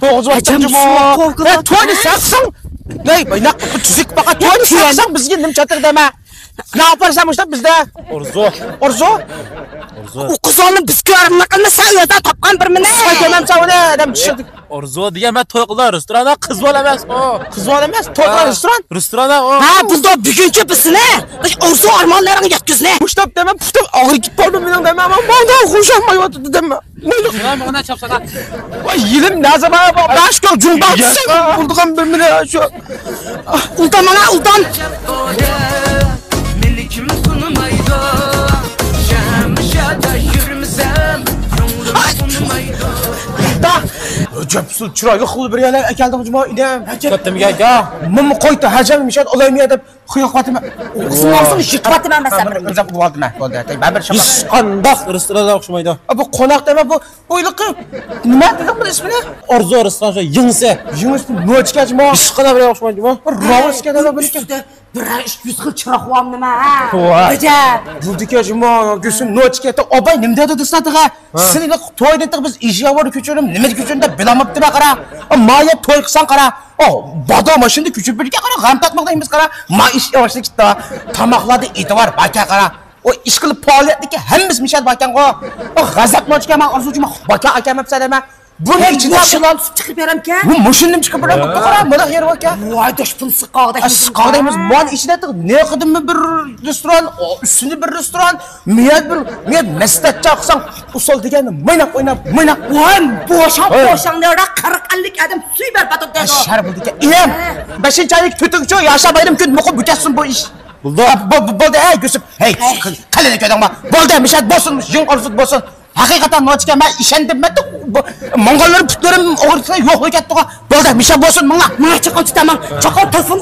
Hocam to'yni satsang. Ney, baynak tuzuk faqat to'yni satsang bizga nim chatir dema. Ne yaparsan işte bizde? Orzu. Orzu? O qizonni bizga armna qilmasa, u yerdan topgan bir mina. Aytamam savne adam tushirdik. Orzu degan men to'y qilgan restoranda qiz bola emas o. Qiz bola emas, to'ylar restoran. Restoranda o. Ha, bunda bugunchi bizni orzu armonlaringni yetkizni. Pushtab dema, pushtab og'ir ketib qoldim mening dema. Men bundan xursandmayotdi dema. Mana chapsana. Voy yilim nazama boshqa jumba bo'ldigan bir mina shu. Uldan mana uldan. Melikim sunmaydı. Şemşada yürümsem sunmaydı. Da. Hocapsul chiroyli xul bir yana akaldim juma idam. Kattimiga ga. Mum qo'ydi hajam mishat olaymi deb xiyoqatim. Qizning olsin shikvatim emas bir. Bizab bo'ldi-ma. Bo'ldi. Babir shaqo. Hech qanday restoranda o'xshamaydi. Bu qo'noq dema bu bo'yliqi. Nima dedim bu ismini? Orzu restoranda yingsi. Yunus nochkachmo. Hech qanday bir o'xshamaydi bu. Rovoska dema bir ekan. 200 xil chiroqvam nima? Voy. Ajab. Budikajmo, gusim nochkata obay nim dedi desatiga. Sizga to'yda biz ijabor ko'chirim, nima ko'chirimda bilamabdi qara. Mayat to'y qilsan qara. Bado mashinada ko'chib birga qara, g'am tatmoqdaymiz qara. Ma ish yavaşlik kitda. Tamoqlarda e'tibor baka qara. O ish qilib faoliyatniki hammamiz mishal bakango. G'azab nochka men orzujima baka akamapsa dema. Buni ichida shulan chiqib beramkan. Bu mashinam chiqib beram. Qara, mana yer baka. Voy, do'shpun siqoqda. Siqoqdaymiz. Mon ichida nima qildimmi bir restoran, ustini bir restoran, miyat mastatcha qilsang, usul degani o'ynab. Voy, bo'shanglarda 40-50 adam suy ber batokdan. Shar bo'ldi ekan. Inam. 5-oylik tutukchi yasha bayram kun muqib bukatsin bu ish. Bo'ldi, ey Yusuf. Hey, qalin kadangma. Bo'ldi, mishat bo'lsin, yung qorsut bo'lsin. Haqiqatan nochka men ishondim-da. Mong'ollar putlarim o'g'irsa yo'q ekatdi. Bo'ldi, mishat bo'lsin, mingla. Mana chaqon tutaman. Chaqon telefon